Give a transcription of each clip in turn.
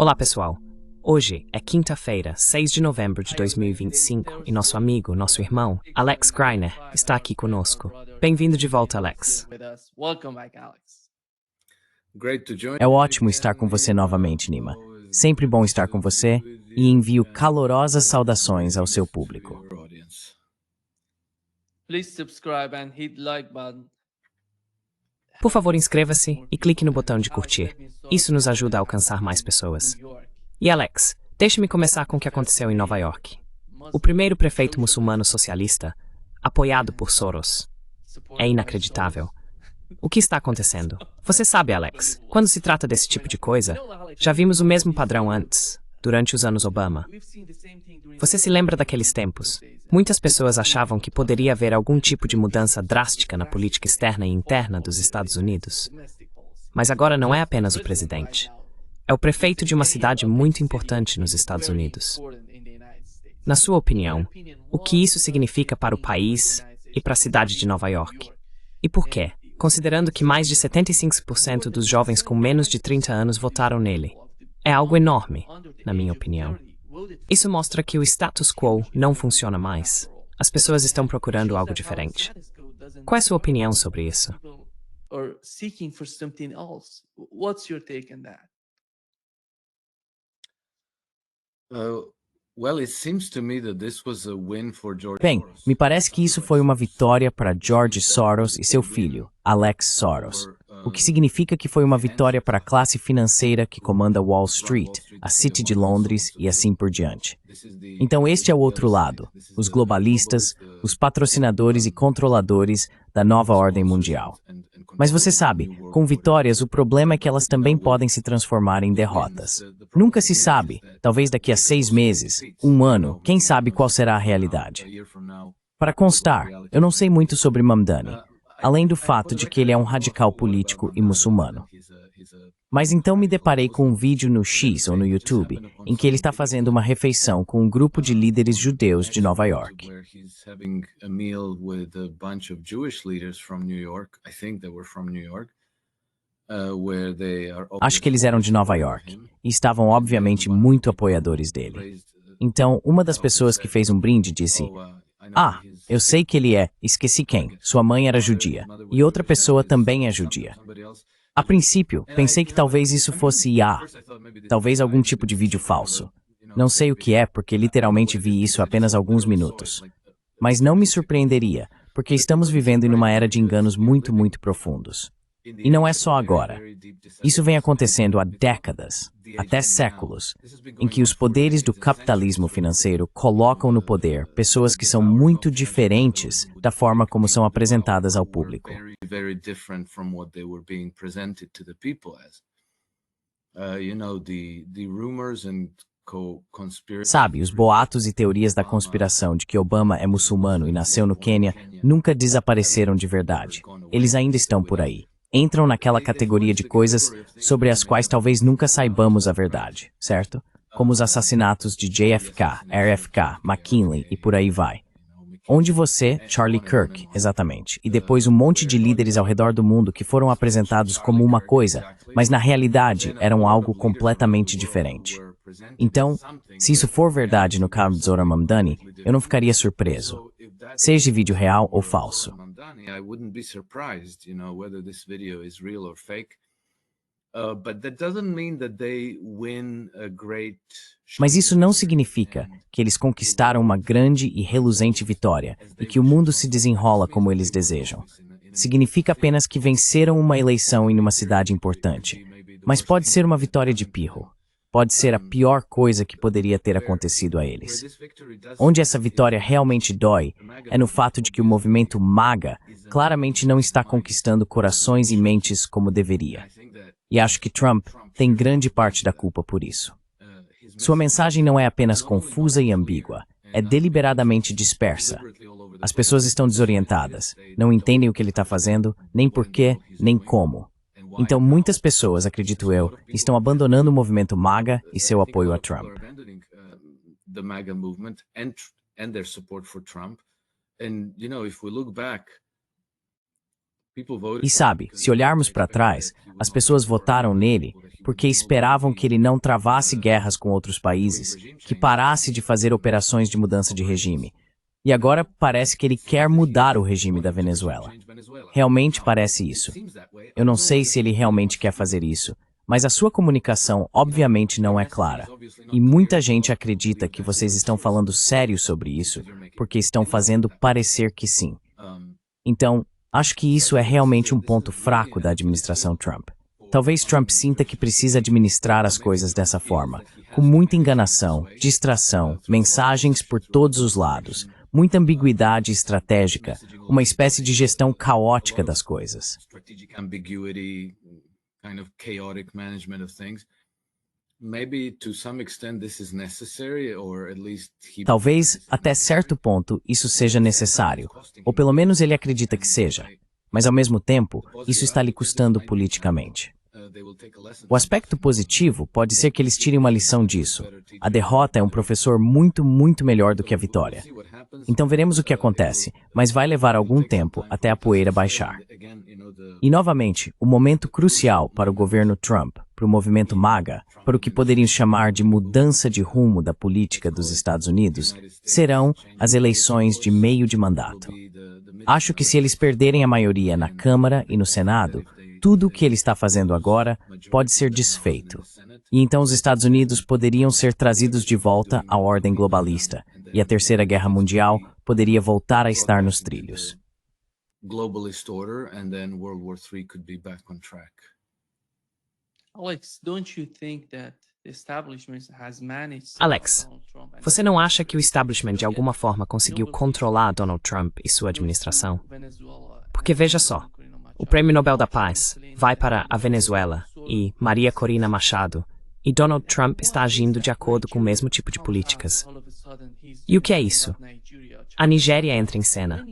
Olá, pessoal. Hoje é quinta-feira, 6 de novembro de 2025 e nosso amigo, nosso irmão, Alex Greiner, está aqui conosco. Bem-vindo de volta, Alex. É ótimo estar com você novamente, Nima. Sempre bom estar com você e envio calorosas saudações ao seu público. Por favor, inscreva-se e clique no botão de curtir. Isso nos ajuda a alcançar mais pessoas. E Alex, deixe-me começar com o que aconteceu em Nova York. O primeiro prefeito muçulmano socialista, apoiado por Soros. É inacreditável. O que está acontecendo? Você sabe, Alex, quando se trata desse tipo de coisa, já vimos o mesmo padrão antes, durante os anos Obama. Você se lembra daqueles tempos? Muitas pessoas achavam que poderia haver algum tipo de mudança drástica na política externa e interna dos Estados Unidos. Mas agora não é apenas o presidente. É o prefeito de uma cidade muito importante nos Estados Unidos. Na sua opinião, o que isso significa para o país e para a cidade de Nova York? E por quê? Considerando que mais de 75% dos jovens com menos de 30 anos votaram nele. É algo enorme, na minha opinião. Isso mostra que o status quo não funciona mais. As pessoas estão procurando algo diferente. Qual é a sua opinião sobre isso? Bem, me parece que isso foi uma vitória para George Soros e seu filho, Alex Soros. O que significa que foi uma vitória para a classe financeira que comanda Wall Street, a City de Londres e assim por diante. Então este é o outro lado, os globalistas, os patrocinadores e controladores da nova ordem mundial. Mas você sabe, com vitórias o problema é que elas também podem se transformar em derrotas. Nunca se sabe, talvez daqui a 6 meses, um ano, quem sabe qual será a realidade. Para constar, eu não sei muito sobre Mamdani, além do fato de que ele é um radical político e muçulmano. Mas então me deparei com um vídeo no X ou no YouTube, em que ele está fazendo uma refeição com um grupo de líderes judeus de Nova York. Acho que eles eram de Nova York, e estavam obviamente muito apoiadores dele. Então, uma das pessoas que fez um brinde disse: "Ah, eu sei que ele é, esqueci quem, sua mãe era judia, e outra pessoa também é judia." A princípio, pensei que talvez isso fosse IA, talvez algum tipo de vídeo falso. Não sei o que é, porque literalmente vi isso há apenas alguns minutos. Mas não me surpreenderia, porque estamos vivendo em uma era de enganos muito, muito profundos. E não é só agora. Isso vem acontecendo há décadas, até séculos, em que os poderes do capitalismo financeiro colocam no poder pessoas que são muito diferentes da forma como são apresentadas ao público. Sabe, os boatos e teorias da conspiração de que Obama é muçulmano e nasceu no Quênia nunca desapareceram de verdade. Eles ainda estão por aí. Entram naquela categoria de coisas sobre as quais talvez nunca saibamos a verdade, certo? Como os assassinatos de JFK, RFK, McKinley e por aí vai. Onde você, Charlie Kirk, exatamente, e depois um monte de líderes ao redor do mundo que foram apresentados como uma coisa, mas na realidade eram algo completamente diferente. Então, se isso for verdade no caso de Zohran Mamdani, eu não ficaria surpreso, seja vídeo real ou falso. Mas isso não significa que eles conquistaram uma grande e reluzente vitória e que o mundo se desenrola como eles desejam. Significa apenas que venceram uma eleição em uma cidade importante. Mas pode ser uma vitória de pirro. Pode ser a pior coisa que poderia ter acontecido a eles. Onde essa vitória realmente dói é no fato de que o movimento MAGA claramente não está conquistando corações e mentes como deveria. E acho que Trump tem grande parte da culpa por isso. Sua mensagem não é apenas confusa e ambígua, é deliberadamente dispersa. As pessoas estão desorientadas, não entendem o que ele está fazendo, nem porquê, nem como. Então muitas pessoas, acredito eu, estão abandonando o movimento MAGA e seu apoio a Trump. E sabe, se olharmos para trás, as pessoas votaram nele porque esperavam que ele não travasse guerras com outros países, que parasse de fazer operações de mudança de regime. E agora parece que ele quer mudar o regime da Venezuela. Realmente parece isso. Eu não sei se ele realmente quer fazer isso, mas a sua comunicação obviamente não é clara. E muita gente acredita que vocês estão falando sério sobre isso, porque estão fazendo parecer que sim. Então, acho que isso é realmente um ponto fraco da administração Trump. Talvez Trump sinta que precisa administrar as coisas dessa forma, com muita enganação, distração, mensagens por todos os lados, muita ambiguidade estratégica, uma espécie de gestão caótica das coisas. Talvez, até certo ponto, isso seja necessário, ou pelo menos ele acredita que seja, mas ao mesmo tempo, isso está lhe custando politicamente. O aspecto positivo pode ser que eles tirem uma lição disso. A derrota é um professor muito melhor do que a vitória. Então veremos o que acontece, mas vai levar algum tempo até a poeira baixar. E novamente, o momento crucial para o governo Trump, para o movimento MAGA, para o que poderíamos chamar de mudança de rumo da política dos Estados Unidos, serão as eleições de meio de mandato. Acho que se eles perderem a maioria na Câmara e no Senado, tudo o que ele está fazendo agora pode ser desfeito. E então os Estados Unidos poderiam ser trazidos de volta à ordem globalista, e a Terceira Guerra Mundial poderia voltar a estar nos trilhos. Alex, você não acha que o establishment de alguma forma conseguiu controlar Donald Trump e sua administração? Porque veja só, o Prêmio Nobel da Paz vai para a Venezuela e Maria Corina Machado, e Donald Trump está agindo de acordo com o mesmo tipo de políticas. E o que é isso? A Nigéria entra em cena.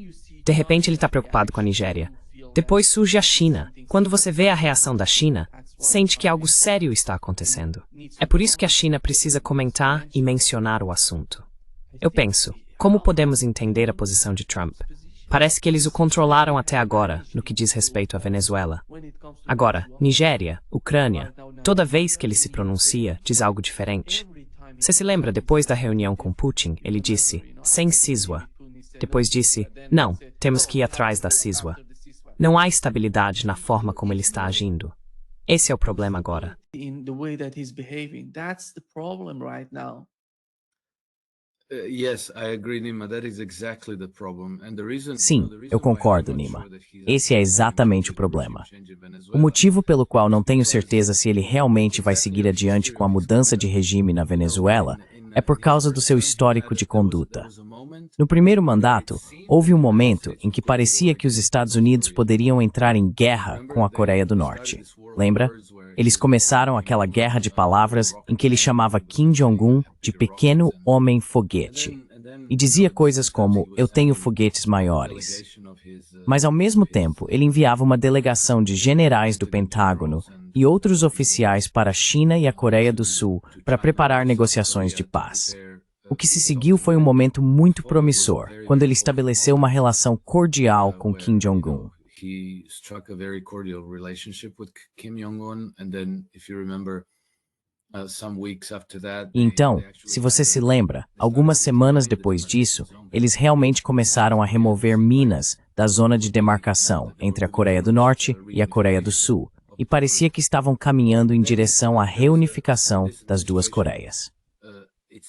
De repente ele está preocupado com a Nigéria. Depois surge a China. Quando você vê a reação da China, sente que algo sério está acontecendo. É por isso que a China precisa comentar e mencionar o assunto. Eu penso, como podemos entender a posição de Trump? Parece que eles o controlaram até agora, no que diz respeito à Venezuela. Agora, Nigéria, Ucrânia, toda vez que ele se pronuncia, diz algo diferente. Você se lembra, depois da reunião com Putin, ele disse, sem CISWA. Depois disse, não, temos que ir atrás da CISWA. Não há estabilidade na forma como ele está agindo. Esse é o problema agora. Sim, eu concordo, Nima. Esse é exatamente o problema. O motivo pelo qual não tenho certeza se ele realmente vai seguir adiante com a mudança de regime na Venezuela é por causa do seu histórico de conduta. No primeiro mandato, houve um momento em que parecia que os Estados Unidos poderiam entrar em guerra com a Coreia do Norte. Lembra? Eles começaram aquela guerra de palavras em que ele chamava Kim Jong-un de pequeno homem foguete. E dizia coisas como, eu tenho foguetes maiores. Mas ao mesmo tempo, ele enviava uma delegação de generais do Pentágono e outros oficiais para a China e a Coreia do Sul para preparar negociações de paz. O que se seguiu foi um momento muito promissor, quando ele estabeleceu uma relação cordial com Kim Jong-un. He struck a very cordial relationship with Kim Jong-un, and then, if you remember, some weeks after that. Então, se você se lembra, algumas semanas depois disso, eles realmente começaram a remover minas da zona de demarcação entre a Coreia do Norte e a Coreia do Sul, e parecia que estavam caminhando em direção à reunificação das duas Coreias.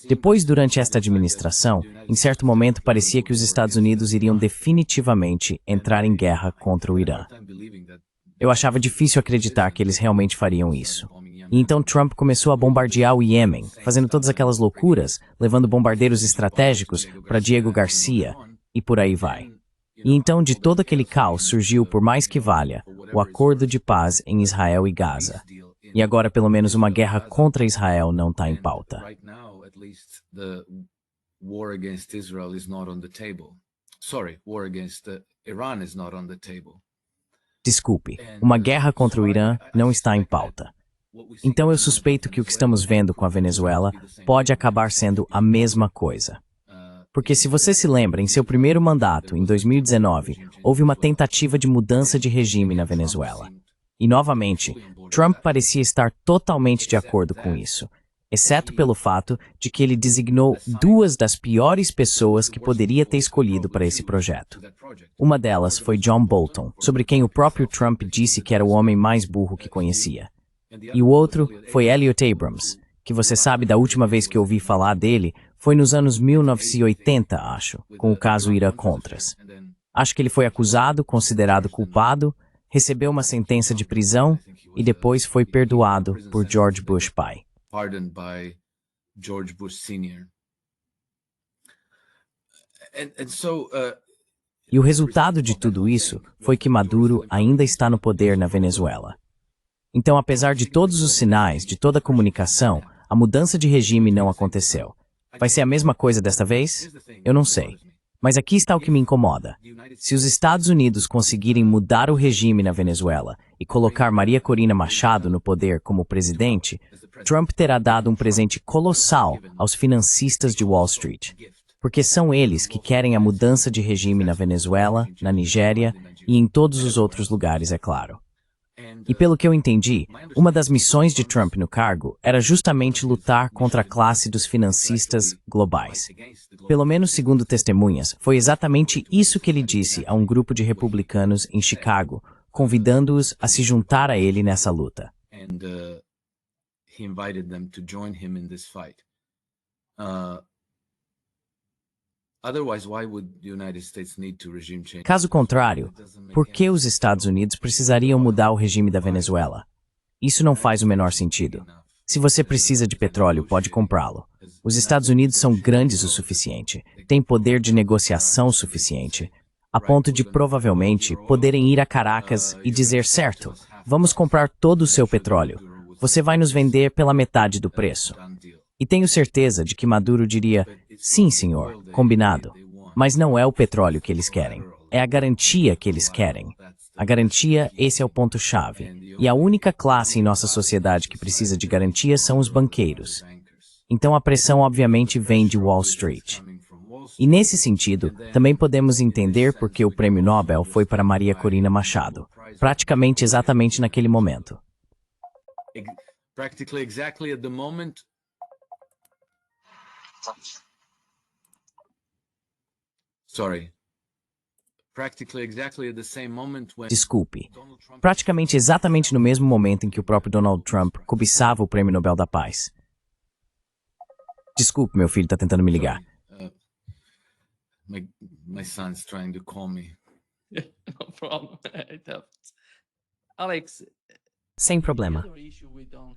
Depois, durante esta administração, em certo momento parecia que os Estados Unidos iriam definitivamente entrar em guerra contra o Irã. Eu achava difícil acreditar que eles realmente fariam isso. E então Trump começou a bombardear o Iêmen, fazendo todas aquelas loucuras, levando bombardeiros estratégicos para Diego Garcia, e por aí vai. E então, de todo aquele caos surgiu, por mais que valha, o acordo de paz em Israel e Gaza. E agora, pelo menos, uma guerra contra Israel não está em pauta. The war against Israel is not on the table. Sorry, war against Iran is not on the table. Desculpe, uma guerra contra o Irã não está em pauta. Então eu suspeito que o que estamos vendo com a Venezuela pode acabar sendo a mesma coisa. Porque se você se lembra, em seu primeiro mandato, em 2019, houve uma tentativa de mudança de regime na Venezuela. E, novamente, Trump parecia estar totalmente de acordo com isso, exceto pelo fato de que ele designou duas das piores pessoas que poderia ter escolhido para esse projeto. Uma delas foi John Bolton, sobre quem o próprio Trump disse que era o homem mais burro que conhecia. E o outro foi Elliot Abrams, que você sabe da última vez que ouvi falar dele foi nos anos 1980, acho, com o caso Ira-Contras. Acho que ele foi acusado, considerado culpado, recebeu uma sentença de prisão e depois foi perdoado por George Bush pai. Pardoned by George Bush Sr. E o resultado de tudo isso foi que Maduro ainda está no poder na Venezuela. Então, apesar de todos os sinais, de toda a comunicação, a mudança de regime não aconteceu. Vai ser a mesma coisa desta vez? Eu não sei. Mas aqui está o que me incomoda. Se os Estados Unidos conseguirem mudar o regime na Venezuela e colocar Maria Corina Machado no poder como presidente, Trump terá dado um presente colossal aos financistas de Wall Street. Porque são eles que querem a mudança de regime na Venezuela, na Nigéria e em todos os outros lugares, é claro. E pelo que eu entendi, uma das missões de Trump no cargo era justamente lutar contra a classe dos financistas globais. Pelo menos segundo testemunhas, foi exatamente isso que ele disse a um grupo de republicanos em Chicago, convidando-os a se juntar a ele nessa luta. He invited them to join him in this fight. Otherwise, why would the United States need to regime change? Caso contrário, por que os Estados Unidos precisariam mudar o regime da Venezuela? Isso não faz o menor sentido. Se você precisa de petróleo, pode comprá-lo. Os Estados Unidos são grandes o suficiente, têm poder de negociação suficiente, a ponto de provavelmente poderem ir a Caracas e dizer, certo, vamos comprar todo o seu petróleo. Você vai nos vender pela metade do preço. E tenho certeza de que Maduro diria, sim, senhor, combinado. Mas não é o petróleo que eles querem. É a garantia que eles querem. A garantia, esse é o ponto-chave. E a única classe em nossa sociedade que precisa de garantia são os banqueiros. Então a pressão obviamente vem de Wall Street. E nesse sentido, também podemos entender por que o prêmio Nobel foi para Maria Corina Machado. Praticamente exatamente naquele momento. Practically exactly at the moment. Sorry. Practically exactly at the same moment when Desculpe. Praticamente exatamente no mesmo momento em que o próprio Donald Trump cobiçava o Prêmio Nobel da Paz. Desculpe, meu filho está tentando me ligar. my son's trying to call me. No problem. It happens. Alex, Sem problema.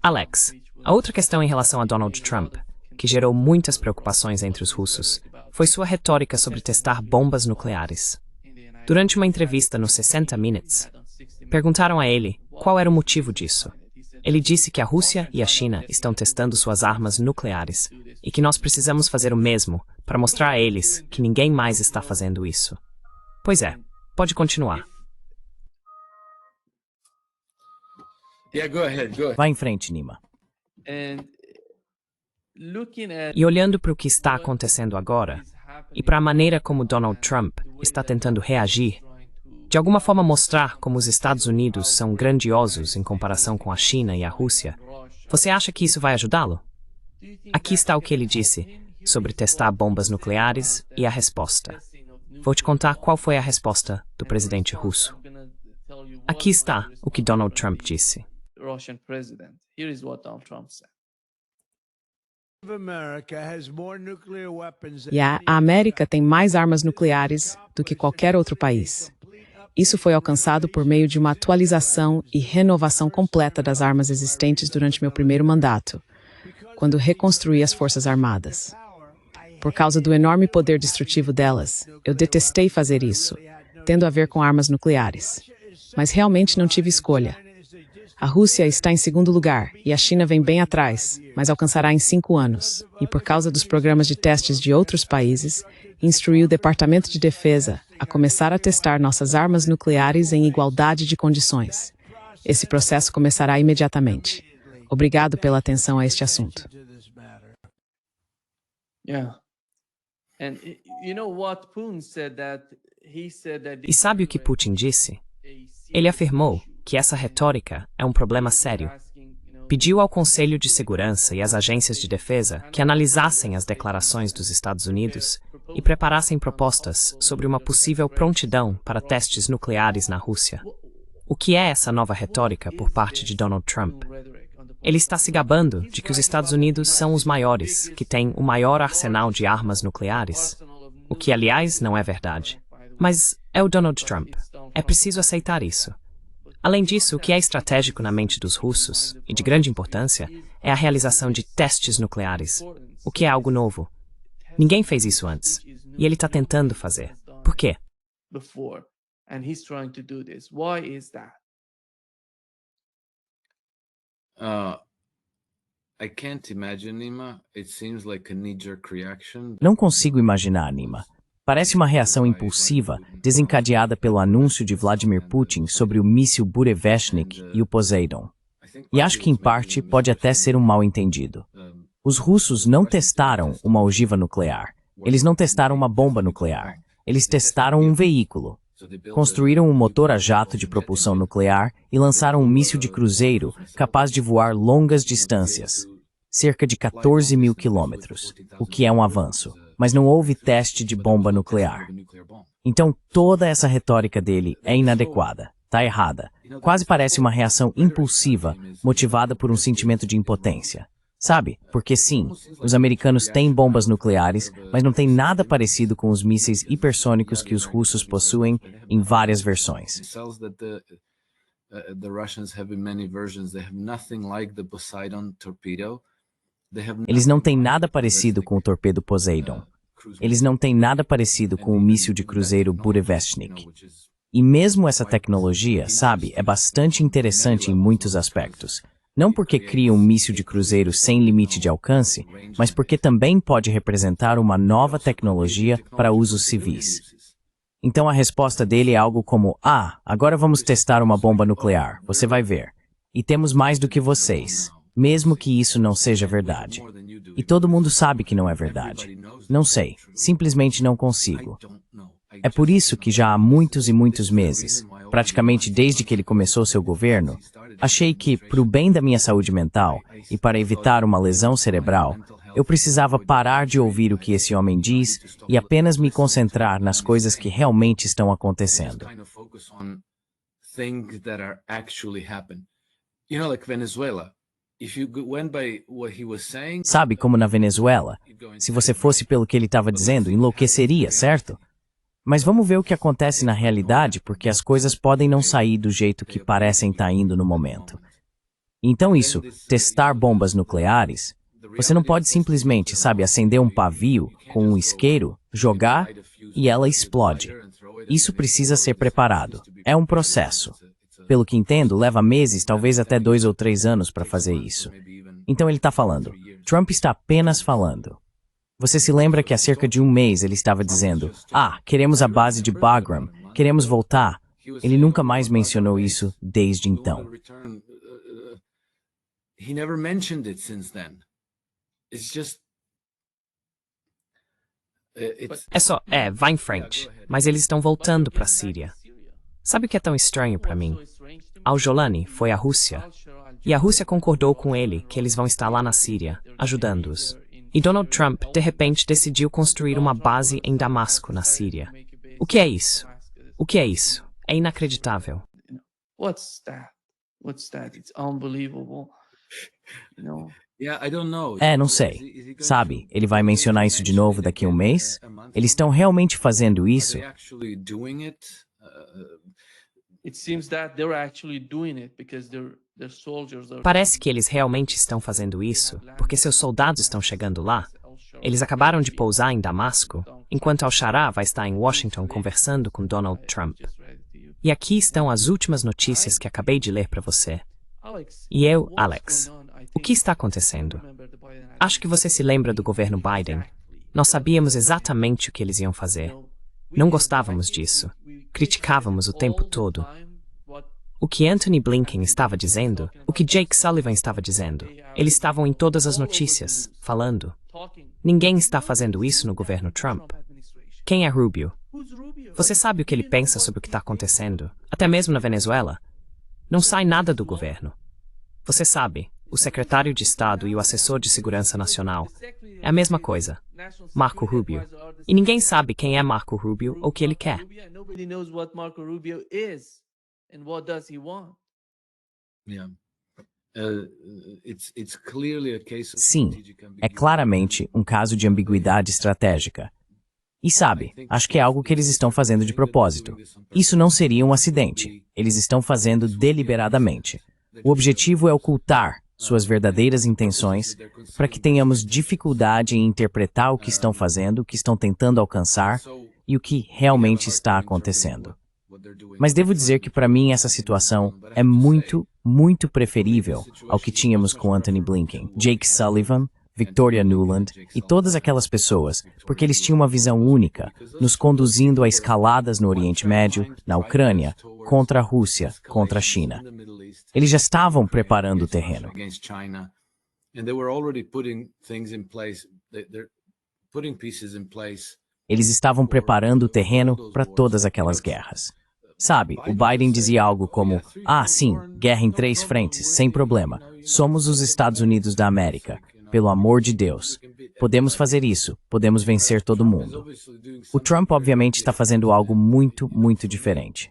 Alex, a outra questão em relação a Donald Trump, que gerou muitas preocupações entre os russos, foi sua retórica sobre testar bombas nucleares. Durante uma entrevista no 60 Minutes, perguntaram a ele qual era o motivo disso. Ele disse que a Rússia e a China estão testando suas armas nucleares e que nós precisamos fazer o mesmo para mostrar a eles que ninguém mais está fazendo isso. Pois é, pode continuar. Yeah, go ahead, go ahead. Vá em frente, Nima. and looking at E olhando para o que está acontecendo agora, e para a maneira como Donald Trump está tentando reagir, de alguma forma mostrar como os Estados Unidos são grandiosos em comparação com a China e a Rússia, você acha que isso vai ajudá-lo? Aqui está o que ele disse sobre testar bombas nucleares e a resposta. Vou te contar qual foi a resposta do presidente russo. Aqui está o que Donald Trump disse. Russian president. Here is what Donald Trump said. E a América tem mais armas nucleares do que qualquer outro país. Isso foi alcançado por meio de uma atualização e renovação completa das armas existentes durante meu primeiro mandato, quando reconstruí as Forças Armadas. Por causa do enorme poder destrutivo delas, eu detestei fazer isso, tendo a ver com armas nucleares. Mas realmente não tive escolha. A Rússia está em segundo lugar e a China vem bem atrás, mas alcançará em 5 anos. E por causa dos programas de testes de outros países, instruiu o Departamento de Defesa a começar a testar nossas armas nucleares em igualdade de condições. Esse processo começará imediatamente. Obrigado pela atenção a este assunto. Yeah. And you know what Putin said that he said that E sabe o que Putin disse? Ele afirmou que essa retórica é um problema sério. Pediu ao Conselho de Segurança e às agências de defesa que analisassem as declarações dos Estados Unidos e preparassem propostas sobre uma possível prontidão para testes nucleares na Rússia. O que é essa nova retórica por parte de Donald Trump? Ele está se gabando de que os Estados Unidos são os maiores, que têm o maior arsenal de armas nucleares, o que, aliás, não é verdade. Mas é o Donald Trump. É preciso aceitar isso. Além disso, o que é estratégico na mente dos russos, e de grande importância, é a realização de testes nucleares, o que é algo novo. Ninguém fez isso antes, e ele está tentando fazer. Por quê? And he's trying to do this. Why is that? I can't imagine, Nima. It seems like a knee-jerk reaction. Não consigo imaginar, Nima. Parece uma reação impulsiva, desencadeada pelo anúncio de Vladimir Putin sobre o míssil Burevestnik e o Poseidon. E acho que, em parte, pode até ser um mal-entendido. Os russos não testaram uma ogiva nuclear. Eles não testaram uma bomba nuclear. Eles testaram um veículo. Construíram um motor a jato de propulsão nuclear e lançaram um míssil de cruzeiro capaz de voar longas distâncias, cerca de 14 mil quilômetros, o que é um avanço, mas não houve teste de bomba nuclear. Então toda essa retórica dele é inadequada, está errada, quase parece uma reação impulsiva motivada por um sentimento de impotência. Sabe? Porque sim, os americanos têm bombas nucleares, mas não tem nada parecido com os mísseis hipersônicos que os russos possuem em várias versões. Eles não têm nada parecido com o torpedo Poseidon. Eles não têm nada parecido com o míssil de cruzeiro Burevestnik. E mesmo essa tecnologia, sabe, é bastante interessante em muitos aspectos. Não porque cria um míssil de cruzeiro sem limite de alcance, mas porque também pode representar uma nova tecnologia para usos civis. Então a resposta dele é algo como: agora vamos testar uma bomba nuclear, você vai ver. E temos mais do que vocês, mesmo que isso não seja verdade. E todo mundo sabe que não é verdade. Não sei, simplesmente não consigo. É por isso que já há muitos e muitos meses, praticamente desde que ele começou seu governo, achei que, para o bem da minha saúde mental e para evitar uma lesão cerebral, eu precisava parar de ouvir o que esse homem diz e apenas me concentrar nas coisas que realmente estão acontecendo. Sabe, como na Venezuela, se você fosse pelo que ele estava dizendo, enlouqueceria, certo? Mas vamos ver o que acontece na realidade, porque as coisas podem não sair do jeito que parecem estar indo no momento. Então isso, testar bombas nucleares, você não pode simplesmente, sabe, acender um pavio com um isqueiro, jogar e ela explode. Isso precisa ser preparado. É um processo. Pelo que entendo, leva meses, talvez até 2 ou 3 anos para fazer isso. Então ele está falando. Trump está apenas falando. Você se lembra que há cerca de um mês ele estava dizendo: queremos a base de Bagram, queremos voltar. Ele nunca mais mencionou isso desde então. Vá em frente. Mas eles estão voltando para a Síria. Sabe o que é tão estranho para mim? Al-Jolani foi à Rússia, e a Rússia concordou com ele que eles vão estar lá na Síria, ajudando-os. E Donald Trump, de repente, decidiu construir uma base em Damasco, na Síria. O que é isso? O que é isso? É inacreditável. What's that? What's that? It's unbelievable. Não sei. Sabe, ele vai mencionar isso de novo daqui a um mês? Eles estão realmente fazendo isso? Parece que eles realmente estão fazendo isso, porque seus soldados estão chegando lá. Eles acabaram de pousar em Damasco, enquanto Al-Sharaa vai estar em Washington conversando com Donald Trump. E aqui estão as últimas notícias que acabei de ler para você. E Alex, o que está acontecendo? Acho que você se lembra do governo Biden. Nós sabíamos exatamente o que eles iam fazer. Não gostávamos disso. Criticávamos o tempo todo. O que Anthony Blinken estava dizendo, o que Jake Sullivan estava dizendo, eles estavam em todas as notícias, falando. Ninguém está fazendo isso no governo Trump. Quem é Rubio? Você sabe o que ele pensa sobre o que está acontecendo, até mesmo na Venezuela? Não sai nada do governo. Você sabe, o secretário de Estado e o assessor de Segurança Nacional é a mesma coisa, Marco Rubio. E ninguém sabe quem é Marco Rubio ou o que ele quer. Nobody knows what Marco Rubio is and what does he want. Yeah. It's clearly a case of Sim, strategic é ambiguity. claramente um caso de ambiguidade estratégica. E sabe, acho que é algo que eles estão fazendo de propósito. Isso não seria um acidente. Eles estão fazendo deliberadamente. O objetivo é ocultar suas verdadeiras intenções para que tenhamos dificuldade em interpretar o que estão fazendo, o que estão tentando alcançar e o que realmente está acontecendo. Mas devo dizer que para mim essa situação é muito, muito preferível ao que tínhamos com Antony Blinken, Jake Sullivan, Victoria Nuland e todas aquelas pessoas, porque eles tinham uma visão única, nos conduzindo a escaladas no Oriente Médio, na Ucrânia, contra a Rússia, contra a China. Eles já estavam preparando o terreno. Against China, and they were already putting things in place. They're putting pieces in place. Eles estavam preparando o terreno para todas aquelas guerras. Sabe, o Biden dizia algo como, sim, guerra em 3 frentes, sem problema. Somos os Estados Unidos da América. Pelo amor de Deus. Podemos fazer isso, podemos vencer todo mundo. O Trump obviamente está fazendo algo muito, muito diferente.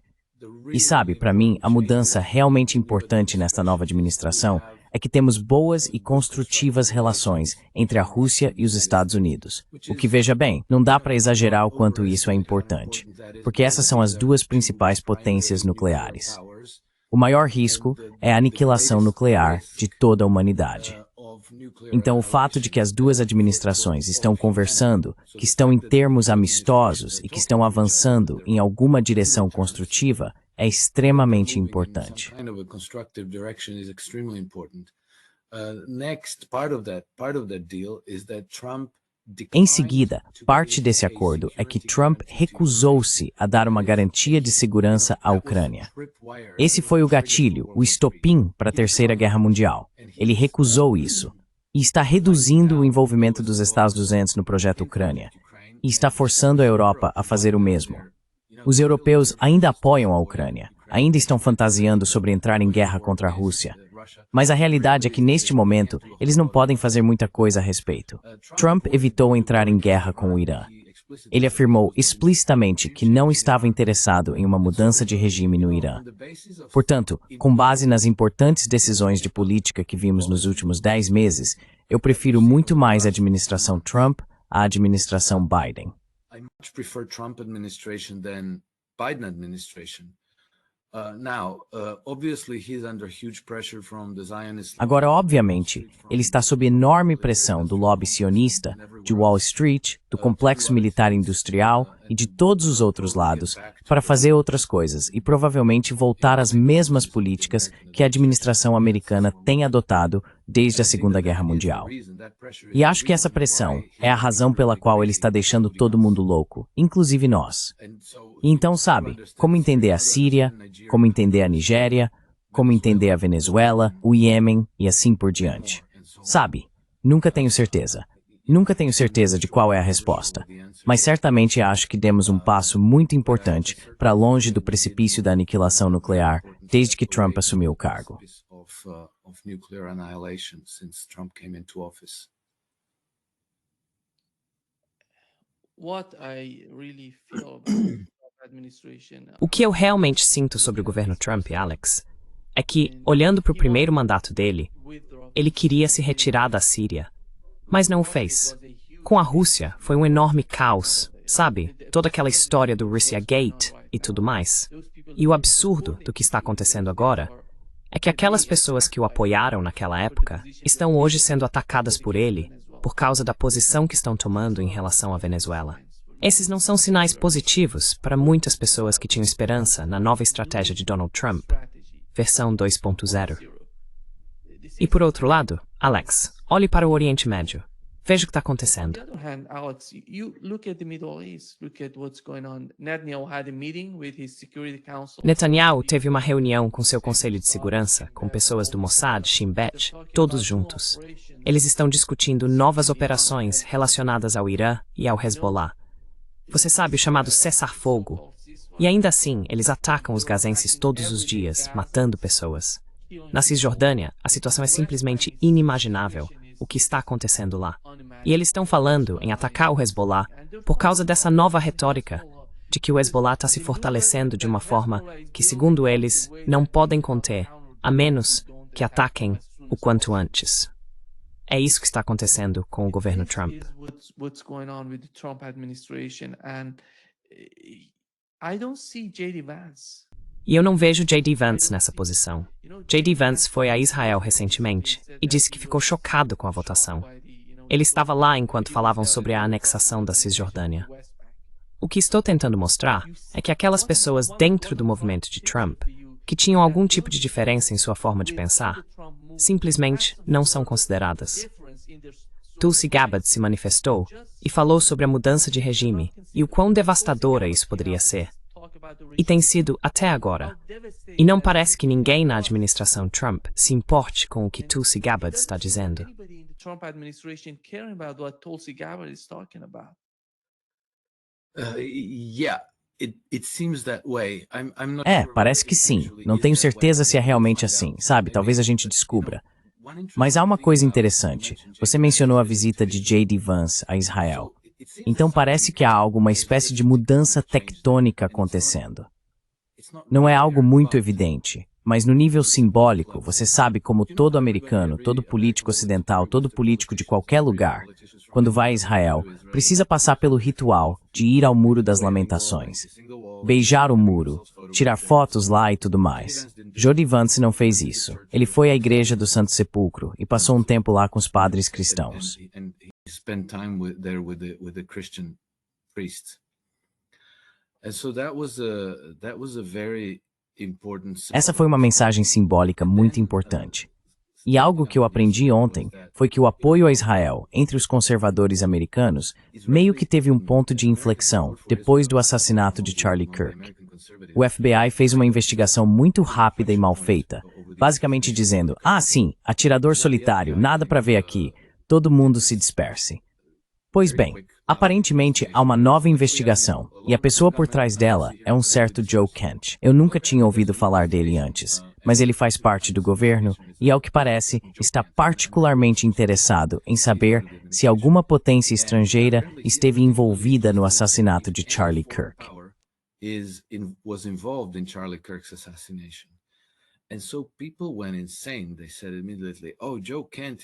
E sabe, para mim, a mudança realmente importante nesta nova administração é que temos boas e construtivas relações entre a Rússia e os Estados Unidos. O que, veja bem, não dá para exagerar o quanto isso é importante, porque essas são as 2 principais potências nucleares. O maior risco é a aniquilação nuclear de toda a humanidade. Então, o fato de que as 2 administrações estão conversando, que estão em termos amistosos e que estão avançando em alguma direção construtiva é extremamente importante. Em seguida, parte desse acordo é que Trump recusou-se a dar uma garantia de segurança à Ucrânia. Esse foi o gatilho, o estopim para a Terceira Guerra Mundial. Ele recusou isso. E está reduzindo o envolvimento dos Estados Unidos no projeto Ucrânia. E está forçando a Europa a fazer o mesmo. Os europeus ainda apoiam a Ucrânia. Ainda estão fantasiando sobre entrar em guerra contra a Rússia. Mas a realidade é que, neste momento, eles não podem fazer muita coisa a respeito. Trump evitou entrar em guerra com o Irã. Ele afirmou explicitamente que não estava interessado em uma mudança de regime no Irã. Portanto, com base nas importantes decisões de política que vimos nos últimos 10 meses, eu prefiro muito mais a administração Trump à administração Biden. I much prefer Trump administration than Biden administration. Obviously, he's under huge pressure from the Zionist. Agora, obviamente, ele está sob enorme pressão do lobby sionista, de Wall Street, do complexo militar industrial e de todos os outros lados para fazer outras coisas e provavelmente voltar às mesmas políticas que a administração americana tem adotado desde a Segunda Guerra Mundial. E acho que essa pressão é a razão pela qual ele está deixando todo mundo louco, inclusive nós. E então, sabe, como entender a Síria, como entender a Nigéria, como entender a Venezuela, o Iêmen e assim por diante. Sabe, nunca tenho certeza. Nunca tenho certeza de qual é a resposta, mas certamente acho que demos um passo muito importante para longe do precipício da aniquilação nuclear desde que Trump assumiu o cargo. O que eu realmente sinto sobre o governo Trump, Alex, é que, olhando para o primeiro mandato dele, ele queria se retirar da Síria, mas não o fez. Com a Rússia, foi um enorme caos, sabe? Toda aquela história do Russiagate e tudo mais. E o absurdo do que está acontecendo agora é que aquelas pessoas que o apoiaram naquela época estão hoje sendo atacadas por ele por causa da posição que estão tomando em relação à Venezuela. Esses não são sinais positivos para muitas pessoas que tinham esperança na nova estratégia de Donald Trump, versão 2.0. E por outro lado, Alex, olhe para o Oriente Médio. Veja o que está acontecendo. On the other hand, Alex, you look at the Middle East, look at what's going on. Netanyahu had a meeting with his Security Council. Netanyahu teve uma reunião com seu conselho de segurança, com pessoas do Mossad, Shin Bet, todos juntos. Eles estão discutindo novas operações relacionadas ao Irã e ao Hezbollah. Você sabe, o chamado cessar-fogo. E ainda assim, eles atacam os gazenses todos os dias, matando pessoas. Na Cisjordânia, a situação é simplesmente inimaginável, o que está acontecendo lá. E eles estão falando em atacar o Hezbollah por causa dessa nova retórica de que o Hezbollah está se fortalecendo de uma forma que, segundo eles, não podem conter, a menos que ataquem o quanto antes. É isso que está acontecendo com o governo Trump. What's going on with the Trump administration, and I don't see J.D. Vance. E eu não vejo J.D. Vance nessa posição. J.D. Vance foi a Israel recentemente e disse que ficou chocado com a votação. Ele estava lá enquanto falavam sobre a anexação da Cisjordânia. O que estou tentando mostrar é que aquelas pessoas dentro do movimento de Trump, que tinham algum tipo de diferença em sua forma de pensar, simplesmente não são consideradas. Tulsi Gabbard se manifestou e falou sobre a mudança de regime e o quão devastadora isso poderia ser. E tem sido até agora. E não parece que ninguém na administração Trump se importe com o que Tulsi Gabbard está dizendo. Parece que sim. Não tenho certeza se é realmente assim, sabe? Talvez a gente descubra. Mas há uma coisa interessante. Você mencionou a visita de J.D. Vance a Israel. Então parece que há uma espécie de mudança tectônica acontecendo. Não é algo muito evidente, mas no nível simbólico, você sabe como todo americano, todo político ocidental, todo político de qualquer lugar, quando vai a Israel, precisa passar pelo ritual de ir ao Muro das Lamentações, beijar o muro, tirar fotos lá e tudo mais. J.D. Vance não fez isso. Ele foi à Igreja do Santo Sepulcro e passou um tempo lá com os padres cristãos. Essa foi uma mensagem simbólica muito importante. E algo que eu aprendi ontem foi que o apoio a Israel entre os conservadores americanos meio que teve um ponto de inflexão depois do assassinato de Charlie Kirk. O FBI fez uma investigação muito rápida e mal feita, basicamente dizendo, sim, atirador solitário, nada para ver aqui, todo mundo se disperse. Pois bem, aparentemente há uma nova investigação, e a pessoa por trás dela é um certo Joe Kent. Eu nunca tinha ouvido falar dele antes, mas ele faz parte do governo e, ao que parece, está particularmente interessado em saber se alguma potência estrangeira esteve envolvida no assassinato de Charlie Kirk.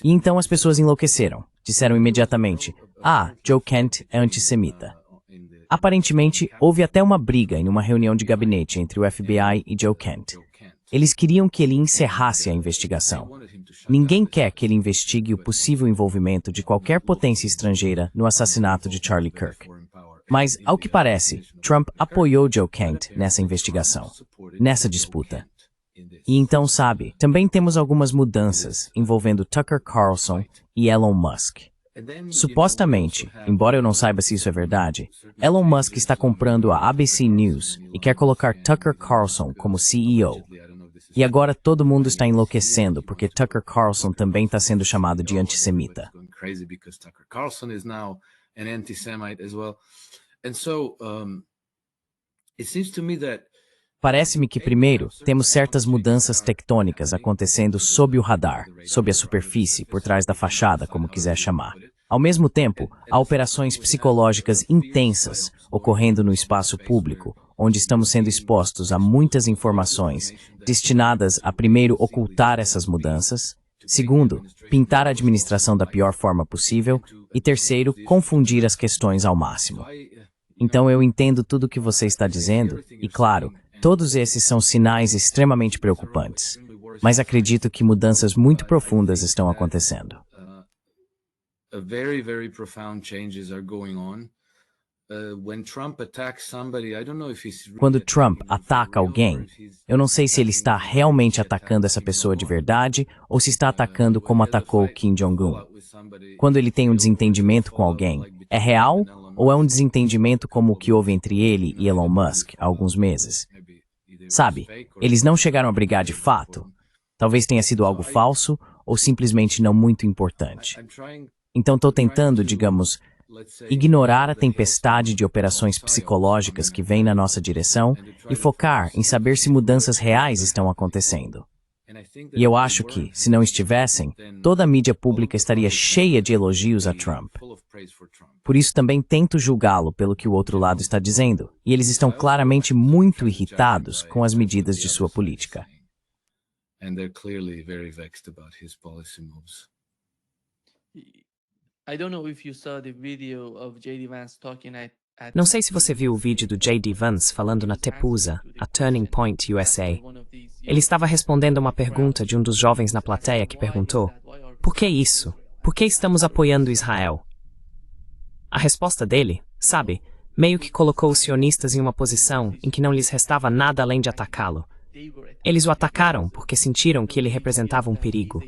E então as pessoas enlouqueceram. Disseram imediatamente, Joe Kent é antissemita. Aparentemente, houve até uma briga em uma reunião de gabinete entre o FBI e Joe Kent. Eles queriam que ele encerrasse a investigação. Ninguém quer que ele investigue o possível envolvimento de qualquer potência estrangeira no assassinato de Charlie Kirk. Mas, ao que parece, Trump apoiou Joe Kent nessa investigação, nessa disputa. E então, sabe, também temos algumas mudanças envolvendo Tucker Carlson e Elon Musk. Supostamente, embora eu não saiba se isso é verdade, Elon Musk está comprando a ABC News e quer colocar Tucker Carlson como CEO. E agora todo mundo está enlouquecendo porque Tucker Carlson também está sendo chamado de antissemita. Parece-me que, primeiro, temos certas mudanças tectônicas acontecendo sob o radar, sob a superfície, por trás da fachada, como quiser chamar. Ao mesmo tempo, há operações psicológicas intensas ocorrendo no espaço público, onde estamos sendo expostos a muitas informações destinadas a, primeiro, ocultar essas mudanças, segundo, pintar a administração da pior forma possível e, terceiro, confundir as questões ao máximo. Então eu entendo tudo o que você está dizendo e, claro, todos esses são sinais extremamente preocupantes, mas acredito que mudanças muito profundas estão acontecendo. Quando Trump ataca alguém, eu não sei se ele está realmente atacando essa pessoa de verdade ou se está atacando como atacou Kim Jong-un. Quando ele tem um desentendimento com alguém, é real ou é um desentendimento como o que houve entre ele e Elon Musk há alguns meses? Sabe, eles não chegaram a brigar de fato. Talvez tenha sido algo falso ou simplesmente não muito importante. Então estou tentando, digamos, ignorar a tempestade de operações psicológicas que vem na nossa direção e focar em saber se mudanças reais estão acontecendo. E eu acho que, se não estivessem, toda a mídia pública estaria cheia de elogios a Trump. Por isso também tento julgá-lo pelo que o outro lado está dizendo, e eles estão claramente muito irritados com as medidas de sua política. Não sei se você viu o vídeo do J.D. Vance falando na Tepusa, a Turning Point USA. Ele estava respondendo a uma pergunta de um dos jovens na plateia que perguntou: por que isso? Por que estamos apoiando Israel? A resposta dele, sabe, meio que colocou os sionistas em uma posição em que não lhes restava nada além de atacá-lo. Eles o atacaram porque sentiram que ele representava um perigo.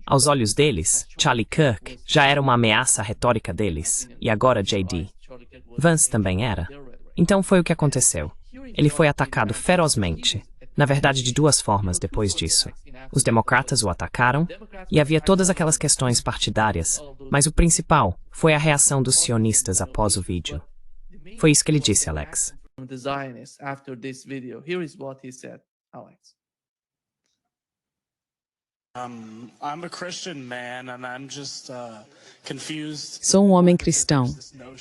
Aos olhos deles, Charlie Kirk já era uma ameaça à retórica deles, e agora J.D. Vance também era. Então foi o que aconteceu. Ele foi atacado ferozmente, na verdade de duas formas depois disso. Os democratas o atacaram, e havia todas aquelas questões partidárias, mas o principal foi a reação dos sionistas após o vídeo. Foi isso que ele disse, Alex. Sou um homem cristão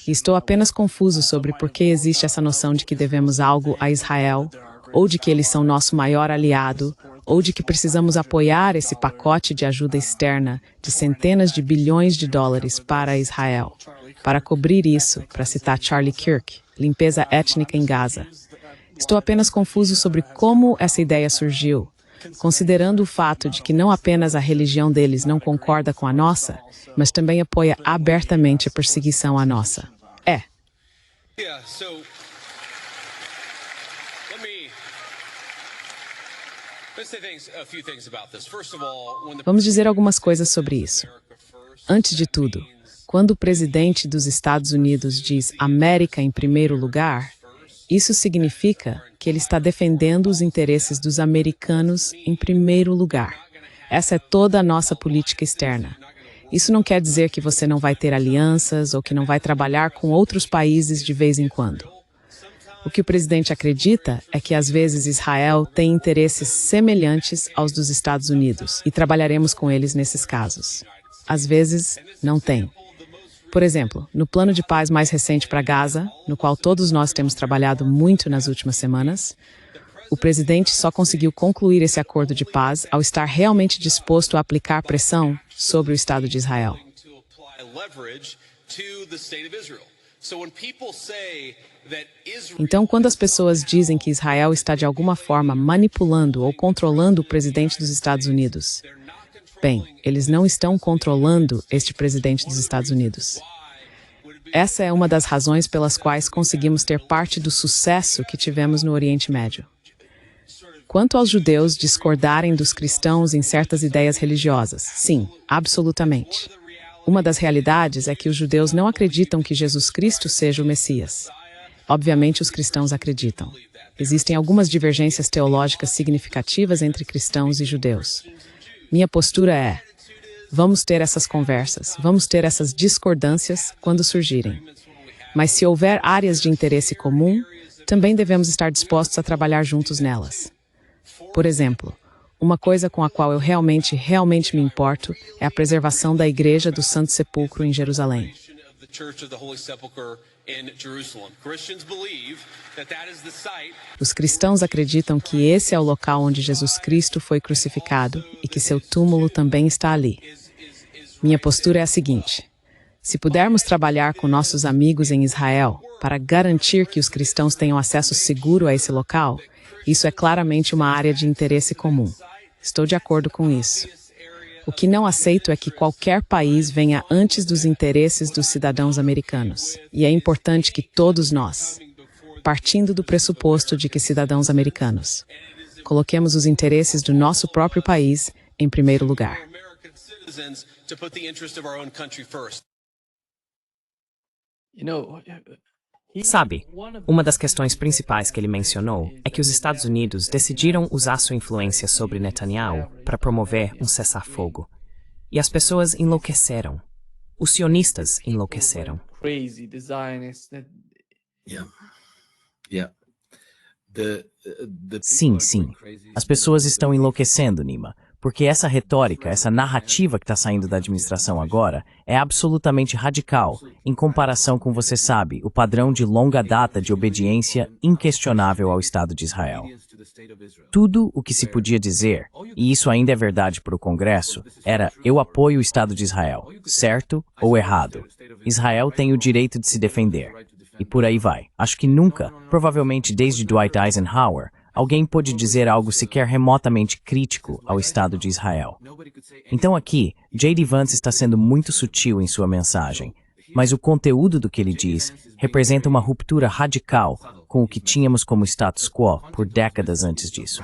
e estou apenas confuso sobre por que existe essa noção de que devemos algo a Israel, ou de que eles são nosso maior aliado, ou de que precisamos apoiar esse pacote de ajuda externa de centenas de bilhões de dólares para Israel. Para cobrir isso, para citar Charlie Kirk, limpeza étnica em Gaza. Estou apenas confuso sobre como essa ideia surgiu, considerando o fato de que não apenas a religião deles não concorda com a nossa, mas também apoia abertamente a perseguição à nossa. Vamos dizer algumas coisas sobre isso. Antes de tudo, quando o presidente dos Estados Unidos diz América em primeiro lugar, isso significa que ele está defendendo os interesses dos americanos em primeiro lugar. Essa é toda a nossa política externa. Isso não quer dizer que você não vai ter alianças ou que não vai trabalhar com outros países de vez em quando. O que o presidente acredita é que, às vezes, Israel tem interesses semelhantes aos dos Estados Unidos e trabalharemos com eles nesses casos. Às vezes, não tem. Por exemplo, no plano de paz mais recente para Gaza, no qual todos nós temos trabalhado muito nas últimas semanas, o presidente só conseguiu concluir esse acordo de paz ao estar realmente disposto a aplicar pressão sobre o Estado de Israel. Então, quando as pessoas dizem que Israel está de alguma forma manipulando ou controlando o presidente dos Estados Unidos, bem, eles não estão controlando este presidente dos Estados Unidos. Essa é uma das razões pelas quais conseguimos ter parte do sucesso que tivemos no Oriente Médio. Quanto aos judeus discordarem dos cristãos em certas ideias religiosas, sim, absolutamente. Uma das realidades é que os judeus não acreditam que Jesus Cristo seja o Messias. Obviamente, os cristãos acreditam. Existem algumas divergências teológicas significativas entre cristãos e judeus. Minha postura é: vamos ter essas conversas, vamos ter essas discordâncias quando surgirem. Mas se houver áreas de interesse comum, também devemos estar dispostos a trabalhar juntos nelas. Por exemplo, uma coisa com a qual eu realmente me importo é a preservação da Igreja do Santo Sepulcro em Jerusalém. Os cristãos acreditam que esse é o local onde Jesus Cristo foi crucificado e que seu túmulo também está ali. Minha postura é a seguinte: se pudermos trabalhar com nossos amigos em Israel para garantir que os cristãos tenham acesso seguro a esse local, isso é claramente uma área de interesse comum. Estou de acordo com isso. O que não aceito é que qualquer país venha antes dos interesses dos cidadãos americanos. E é importante que todos nós, partindo do pressuposto de que cidadãos americanos, coloquemos os interesses do nosso próprio país em primeiro lugar. Sabe, uma das questões principais que ele mencionou é que os Estados Unidos decidiram usar sua influência sobre Netanyahu para promover um cessar-fogo. E as pessoas enlouqueceram. Os sionistas enlouqueceram. crazy. The Zionists. Yeah. Yeah. The Sim, people are sim. going crazy. As pessoas estão enlouquecendo, Nima, porque essa retórica, essa narrativa que está saindo da administração agora é absolutamente radical em comparação com, você sabe, o padrão de longa data de obediência inquestionável ao Estado de Israel. Tudo o que se podia dizer, e isso ainda é verdade para o Congresso, era: eu apoio o Estado de Israel, certo ou errado. Israel tem o direito de se defender. E por aí vai. Acho que nunca, provavelmente desde Dwight Eisenhower, alguém pôde dizer algo sequer remotamente crítico ao Estado de Israel. Então aqui, J.D. Vance está sendo muito sutil em sua mensagem, mas o conteúdo do que ele diz representa uma ruptura radical com o que tínhamos como status quo por décadas antes disso.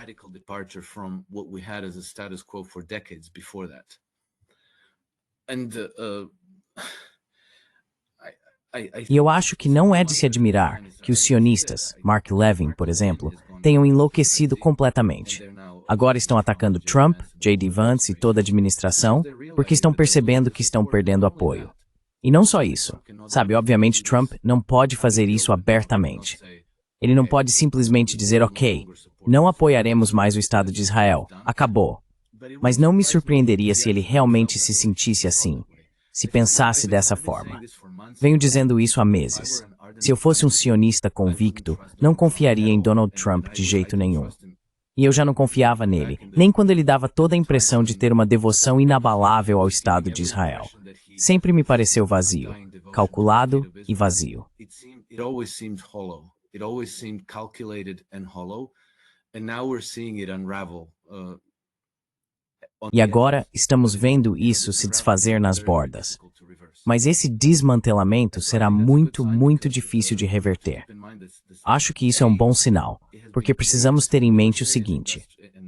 E eu acho que não é de se admirar que os sionistas, Mark Levin, por exemplo, tenham enlouquecido completamente. Agora estão atacando Trump, J.D. Vance e toda a administração porque estão percebendo que estão perdendo apoio. E não só isso. Sabe, obviamente Trump não pode fazer isso abertamente. Ele não pode simplesmente dizer: ok, não apoiaremos mais o Estado de Israel, acabou. Mas não me surpreenderia se ele realmente se sentisse assim, se pensasse dessa forma. Venho dizendo isso há meses. Se eu fosse um sionista convicto, não confiaria em Donald Trump de jeito nenhum. E eu já não confiava nele, nem quando ele dava toda a impressão de ter uma devoção inabalável ao Estado de Israel. Sempre me pareceu vazio, calculado e vazio. It always seemed hollow. It always seemed calculated and hollow. And now we're seeing it unravel. E agora estamos vendo isso se desfazer nas bordas. Mas esse desmantelamento será muito, muito difícil de reverter. Acho que isso é um bom sinal, porque precisamos ter em mente o seguinte: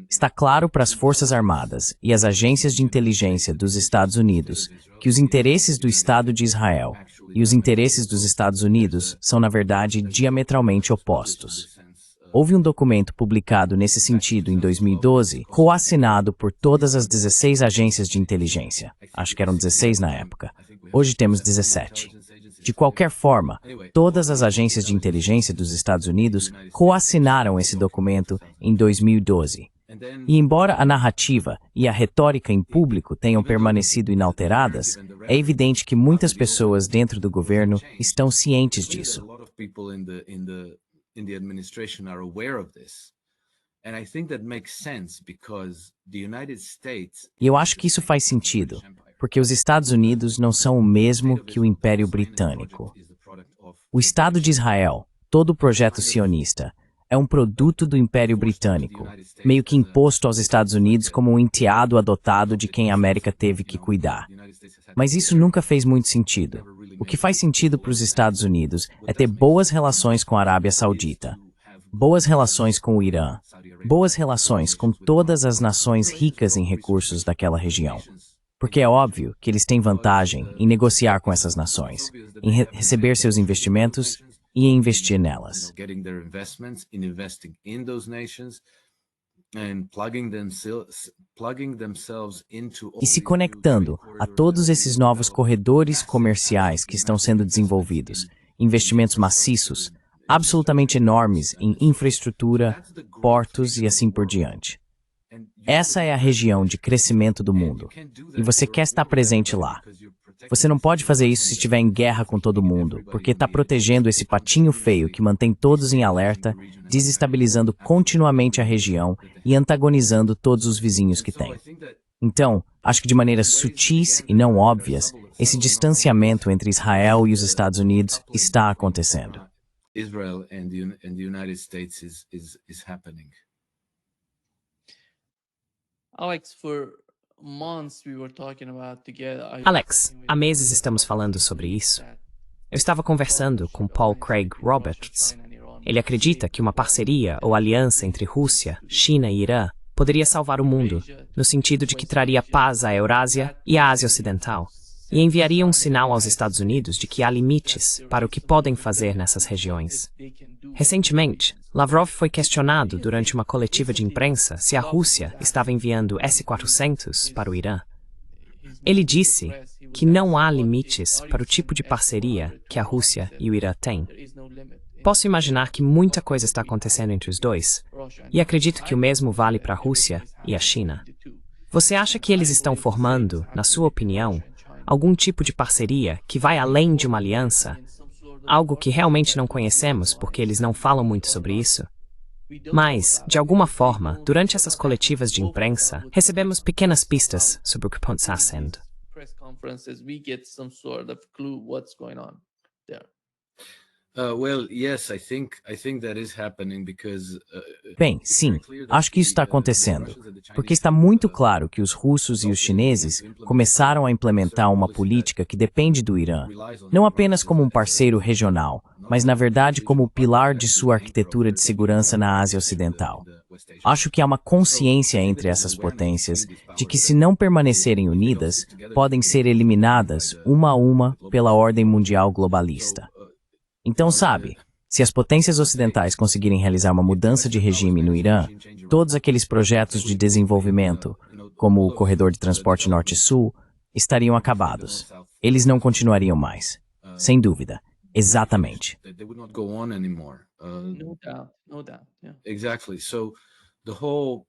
está claro para as Forças Armadas e as agências de inteligência dos Estados Unidos que os interesses do Estado de Israel e os interesses dos Estados Unidos são, na verdade, diametralmente opostos. Houve um documento publicado nesse sentido em 2012, coassinado por todas as 16 agências de inteligência. Acho que eram 16 na época. Hoje temos 17. De qualquer forma, todas as agências de inteligência dos Estados Unidos coassinaram esse documento em 2012. E embora a narrativa e a retórica em público tenham permanecido inalteradas, é evidente que muitas pessoas dentro do governo estão cientes disso. In the administration are aware of this. And I think that makes sense because the United States. E eu acho que isso faz sentido, porque os Estados Unidos não são o mesmo que o Império Britânico. O Estado de Israel, todo o projeto sionista, é um produto do Império Britânico, meio que imposto aos Estados Unidos como um enteado adotado de quem a América teve que cuidar. Mas isso nunca fez muito sentido. O que faz sentido para os Estados Unidos é ter boas relações com a Arábia Saudita, boas relações com o Irã, boas relações com todas as nações ricas em recursos daquela região. Porque é óbvio que eles têm vantagem em negociar com essas nações, em receber seus investimentos e em investir nelas. E se conectando a todos esses novos corredores comerciais que estão sendo desenvolvidos, investimentos maciços, absolutamente enormes em infraestrutura, portos e assim por diante. Essa é a região de crescimento do mundo, e você quer estar presente lá. Você não pode fazer isso se estiver em guerra com todo mundo, porque está protegendo esse patinho feio que mantém todos em alerta, desestabilizando continuamente a região e antagonizando todos os vizinhos que tem. Então, acho que de maneiras sutis e não óbvias, esse distanciamento entre Israel e os Estados Unidos está acontecendo. Israel and the United States is happening. Alex, for months we were talking about together. Alex, há meses estamos falando sobre isso. Eu estava conversando com Paul Craig Roberts. Ele acredita que uma parceria ou aliança entre Rússia, China e Irã poderia salvar o mundo, no sentido de que traria paz à Eurásia e à Ásia Ocidental, e enviaria um sinal aos Estados Unidos de que há limites para o que podem fazer nessas regiões. Recentemente, Lavrov foi questionado durante uma coletiva de imprensa se a Rússia estava enviando S-400 para o Irã. Ele disse, que não há limites para o tipo de parceria que a Rússia e o Irã têm? Posso imaginar que muita coisa está acontecendo entre os dois, e acredito que o mesmo vale para a Rússia e a China. Você acha que eles estão formando, na sua opinião, algum tipo de parceria que vai além de uma aliança? Algo que realmente não conhecemos porque eles não falam muito sobre isso? Mas, de alguma forma, durante essas coletivas de imprensa, recebemos pequenas pistas sobre o que pode estar sendo. Well, yes, I think that is happening because Bem, sim, acho que isso está acontecendo, porque está muito claro que os russos e os chineses começaram a implementar uma política que depende do Irã, não apenas como um parceiro regional, mas na verdade como o pilar de sua arquitetura de segurança na Ásia Ocidental. Acho que há uma consciência entre essas potências de que, se não permanecerem unidas, podem ser eliminadas uma a uma pela ordem mundial globalista. Então, sabe, se as potências ocidentais conseguirem realizar uma mudança de regime no Irã, todos aqueles projetos de desenvolvimento, como o corredor de transporte norte-sul, estariam acabados. Eles não continuariam mais. Sem dúvida. Exatamente. they would not go on anymore. No doubt, no doubt. Yeah. Exactly. So the whole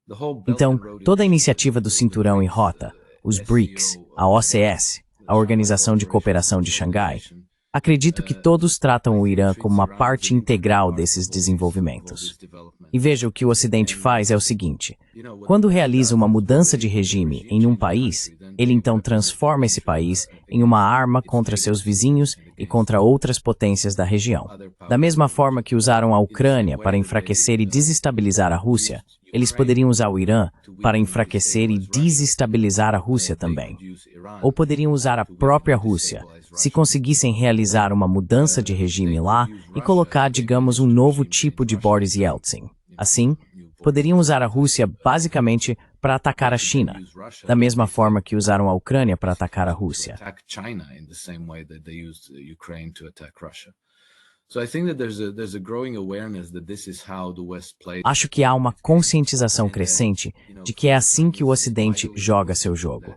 Belt Então, and Road toda a Initiative, iniciativa do Cinturão e Rota, os BRICS, a OCS, a Organização de Cooperação de Xangai, acredito que todos tratam o Irã como uma parte integral desses desenvolvimentos. E veja, o que o Ocidente faz é o seguinte: quando realiza uma mudança de regime em um país, ele então transforma esse país em uma arma contra seus vizinhos e contra outras potências da região. Da mesma forma que usaram a Ucrânia para enfraquecer e desestabilizar a Rússia, eles poderiam usar o Irã para enfraquecer e desestabilizar a Rússia também. Ou poderiam usar a própria Rússia, se conseguissem realizar uma mudança de regime lá e colocar, digamos, um novo tipo de Boris Yeltsin. Assim, poderiam usar a Rússia basicamente para atacar a China, da mesma forma que usaram a Ucrânia para atacar a Rússia. attack China in the same way that they used Ukraine to attack Russia. So I think that there's a growing awareness that this is how the West plays. Acho que há uma conscientização crescente de que é assim que o Ocidente joga seu jogo.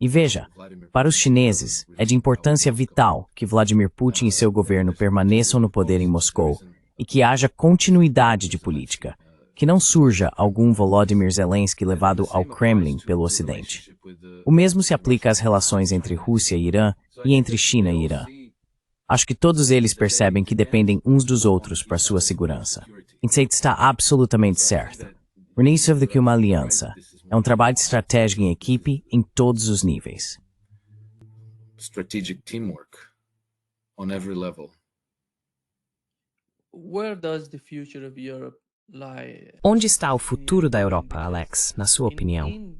E veja, para os chineses, é de importância vital que Vladimir Putin e seu governo permaneçam no poder em Moscou e que haja continuidade de política, que não surja algum Volodymyr Zelensky levado ao Kremlin pelo Ocidente. O mesmo se aplica às relações entre Rússia e Irã e entre China e Irã. Acho que todos eles percebem que dependem uns dos outros para sua segurança. Insight está absolutamente certo. O início do que uma aliança é um trabalho de estratégia em equipe em todos os níveis. Strategic teamwork on every level. Where does the future of Europe lie? Onde está o futuro da Europa, Alex, na sua opinião?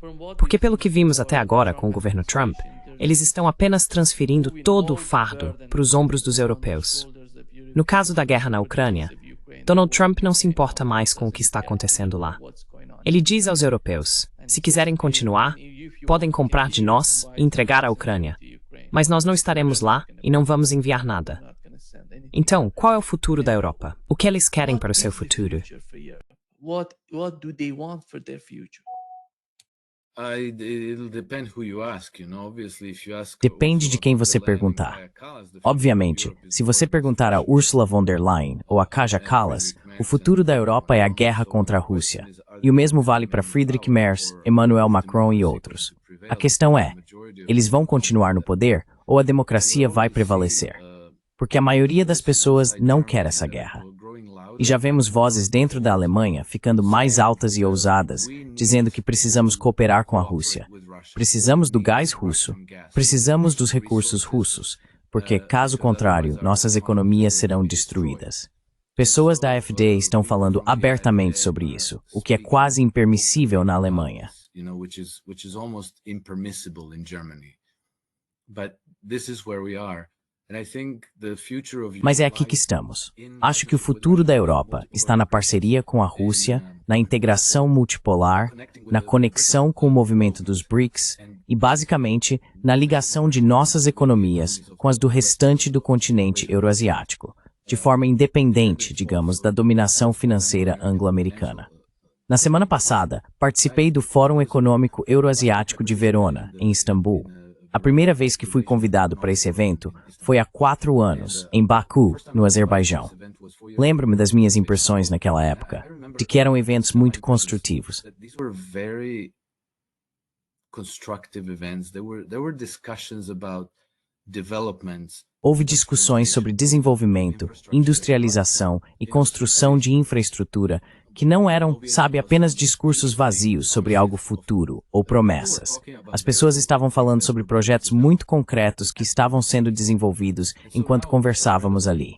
Porque Porque pelo que vimos até agora com o governo Trump, eles estão apenas transferindo todo o fardo para os ombros dos europeus. No caso da guerra na Ucrânia, Donald Trump não se importa mais com o que está acontecendo lá. Ele diz aos europeus, se quiserem continuar, podem comprar de nós e entregar à Ucrânia, mas nós não estaremos lá e não vamos enviar nada. Então, qual é o futuro da Europa? O que eles querem para o seu futuro? What do they want for their future? It'll depend who you ask, obviously if you ask Depende de quem você perguntar. Obviamente, se você perguntar a Ursula von der Leyen ou a Kaja Kallas, o futuro da Europa é a guerra contra a Rússia. E o mesmo vale para Friedrich Merz, Emmanuel Macron e outros. A questão é, eles vão continuar no poder ou a democracia vai prevalecer? Porque a maioria das pessoas não quer essa guerra. E já vemos vozes dentro da Alemanha ficando mais altas e ousadas, dizendo que precisamos cooperar com a Rússia. Precisamos do gás russo. Precisamos dos recursos russos, porque, caso contrário, nossas economias serão destruídas. Pessoas da AfD estão falando abertamente sobre isso, o que é quase impermissível na Alemanha. which is almost impermissible in Germany. But this is where we are. Mas é aqui que estamos. Acho que o futuro da Europa está na parceria com a Rússia, na integração multipolar, na conexão com o movimento dos BRICS e, basicamente, na ligação de nossas economias com as do restante do continente euroasiático, de forma independente, digamos, da dominação financeira anglo-americana. Na semana passada, participei do Fórum Econômico Euroasiático de Verona, em Istambul. A primeira vez que fui convidado para esse evento foi há 4 anos, em Baku, no Azerbaijão. Lembro-me das minhas impressões naquela época, de que eram eventos muito construtivos. Houve discussões sobre desenvolvimento, industrialização e construção de infraestrutura que não eram, apenas discursos vazios sobre algo futuro ou promessas. As pessoas estavam falando sobre projetos muito concretos que estavam sendo desenvolvidos enquanto conversávamos ali.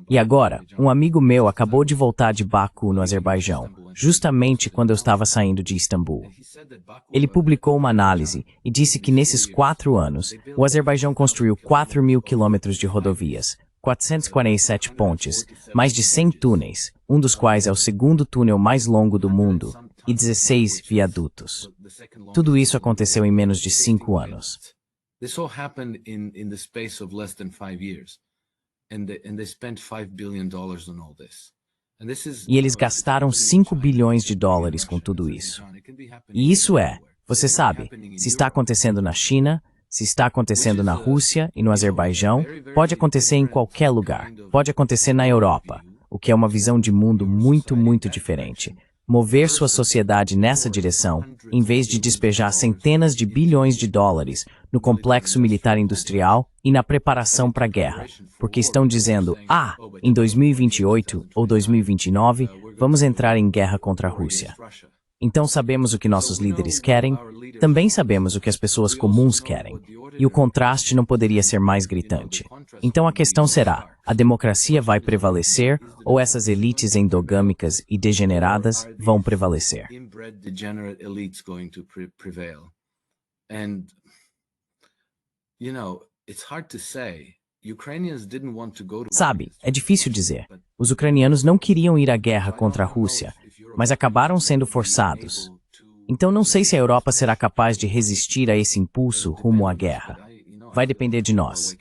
E agora, um amigo meu acabou de voltar de Baku, no Azerbaijão, justamente quando eu estava saindo de Istambul. Ele publicou uma análise e disse que nesses 4 anos, o Azerbaijão construiu 4.000 quilômetros de rodovias, 447 pontes, mais de 100 túneis, um dos quais é o segundo túnel mais longo do mundo, e 16 viadutos. Tudo isso aconteceu em menos de 5 anos. E eles gastaram 5 bilhões de dólares com tudo isso. E isso você sabe, se está acontecendo na China, se está acontecendo na Rússia e no Azerbaijão, pode acontecer em qualquer lugar. Pode acontecer na Europa, o que é uma visão de mundo muito, muito diferente. Mover sua sociedade nessa direção, em vez de despejar centenas de bilhões de dólares no complexo militar industrial e na preparação para a guerra, porque estão dizendo, em 2028 ou 2029, vamos entrar em guerra contra a Rússia. Então sabemos o que nossos líderes querem, também sabemos o que as pessoas comuns querem, e o contraste não poderia ser mais gritante. Então a questão será, a democracia vai prevalecer ou essas elites endogâmicas e degeneradas vão prevalecer? Sabe, é difícil dizer. Os ucranianos não queriam ir à guerra contra a Rússia, mas acabaram sendo forçados. Então não sei se a Europa será capaz de resistir a esse impulso rumo à guerra. Vai depender de nós.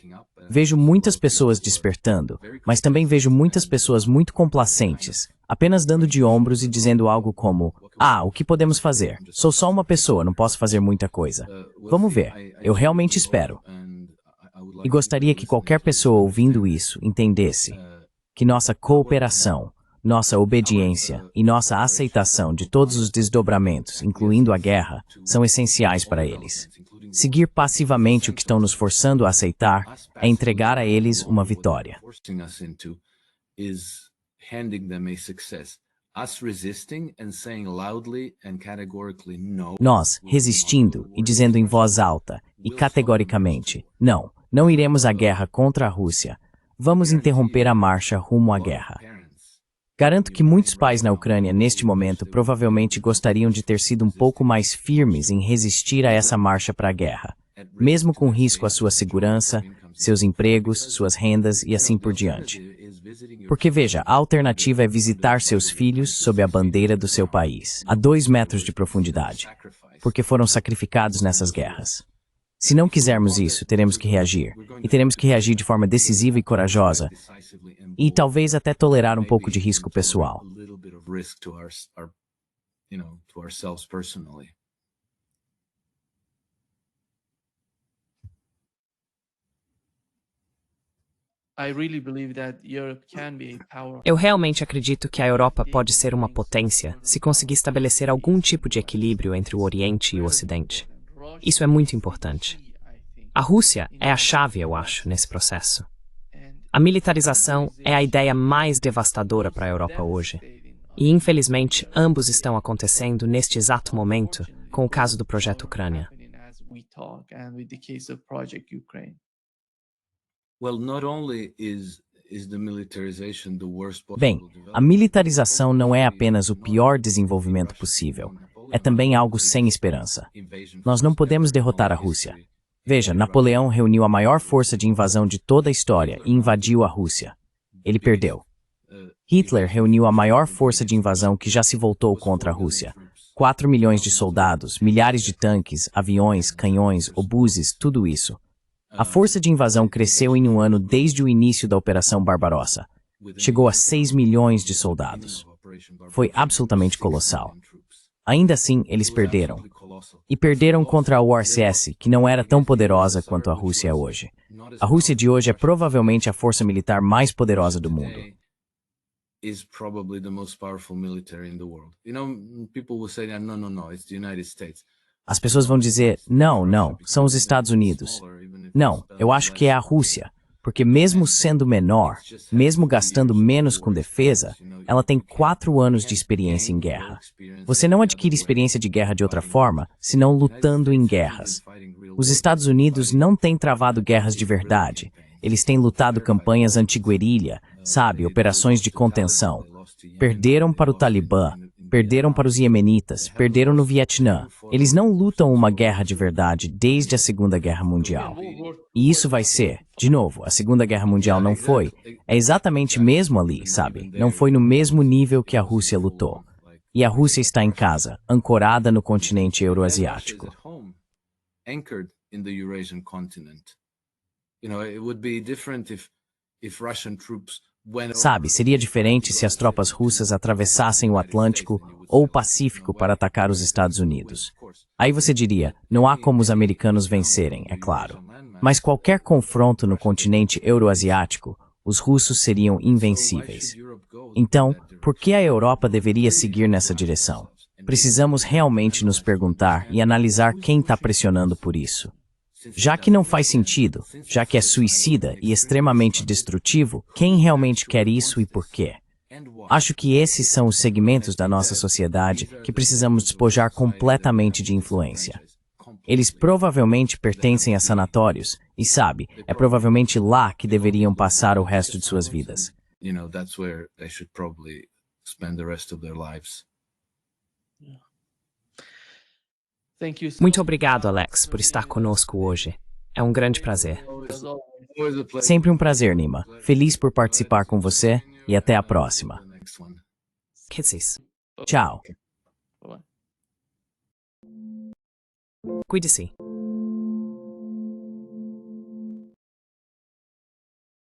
Vejo muitas pessoas despertando, mas também vejo muitas pessoas muito complacentes, apenas dando de ombros e dizendo algo como, o que podemos fazer? Sou só uma pessoa, não posso fazer muita coisa. Vamos ver, eu realmente espero. E gostaria que qualquer pessoa ouvindo isso entendesse que nossa cooperação, nossa obediência e nossa aceitação de todos os desdobramentos, incluindo a guerra, são essenciais para eles. Seguir passivamente o que estão nos forçando a aceitar é entregar a eles uma vitória. Nós, resistindo e dizendo em voz alta e categoricamente, não iremos à guerra contra a Rússia. Vamos interromper a marcha rumo à guerra. Garanto que muitos pais na Ucrânia, neste momento, provavelmente gostariam de ter sido um pouco mais firmes em resistir a essa marcha para a guerra, mesmo com risco à sua segurança, seus empregos, suas rendas e assim por diante. Porque veja, a alternativa é visitar seus filhos sob a bandeira do seu país, a 2 metros de profundidade, porque foram sacrificados nessas guerras. Se não quisermos isso, teremos que reagir, e teremos que reagir de forma decisiva e corajosa, e talvez até tolerar um pouco de risco pessoal. Eu realmente acredito que a Europa pode ser uma potência se conseguir estabelecer algum tipo de equilíbrio entre o Oriente e o Ocidente. Isso é muito importante. A Rússia é a chave, eu acho, nesse processo. A militarização é a ideia mais devastadora para a Europa hoje. E, infelizmente, ambos estão acontecendo neste exato momento com o caso do Projeto Ucrânia. Bem, a militarização não é apenas o pior desenvolvimento possível. É também algo sem esperança. Nós não podemos derrotar a Rússia. Veja, Napoleão reuniu a maior força de invasão de toda a história e invadiu a Rússia. Ele perdeu. Hitler reuniu a maior força de invasão que já se voltou contra a Rússia. 4 milhões de soldados, milhares de tanques, aviões, canhões, obuses, tudo isso. A força de invasão cresceu em um ano desde o início da Operação Barbarossa. Chegou a 6 milhões de soldados. Foi absolutamente colossal. Ainda assim, eles perderam. E perderam contra a URSS, que não era tão poderosa quanto a Rússia é hoje. A Rússia de hoje é provavelmente a força militar mais poderosa do mundo. Is probably the most powerful military in the world. You know, people will say, no, no, no, it's the United States. As pessoas vão dizer, não, não, são os Estados Unidos. Não, eu acho que é a Rússia, porque mesmo sendo menor, mesmo gastando menos com defesa, ela tem 4 anos de experiência em guerra. Você não adquire experiência de guerra de outra forma, senão lutando em guerras. Os Estados Unidos não têm travado guerras de verdade. Eles têm lutado campanhas anti-guerrilha, sabe, operações de contenção. Perderam para o Talibã, perderam para os iemenitas, perderam no Vietnã. Eles não lutam uma guerra de verdade desde a Segunda Guerra Mundial. E isso vai ser, de novo, a Segunda Guerra Mundial não foi. É exatamente mesmo ali, sabe? Não foi no mesmo nível que a Rússia lutou. E a Rússia está em casa, ancorada no continente euroasiático. Anchored in the Eurasian continent. You know, it would be different if Russian troops went. Sabe, seria diferente se as tropas russas atravessassem o Atlântico ou o Pacífico para atacar os Estados Unidos. Aí você diria, não há como os americanos vencerem, é claro. Mas qualquer confronto no continente euroasiático, os russos seriam invencíveis. Então, por que a Europa deveria seguir nessa direção? Precisamos realmente nos perguntar e analisar quem está pressionando por isso. Já que não faz sentido, já que é suicida e extremamente destrutivo, quem realmente quer isso e por quê? Acho que esses são os segmentos da nossa sociedade que precisamos despojar completamente de influência. Eles provavelmente pertencem a sanatórios e, sabe, é provavelmente lá que deveriam passar o resto de suas vidas. You know, that's where they should probably spend the rest of their lives. Muito obrigado, Alex, por estar conosco hoje. É um grande prazer. Sempre um prazer, Nima. Feliz por participar com você e até a próxima. Kisses. Tchau. Cuide-se.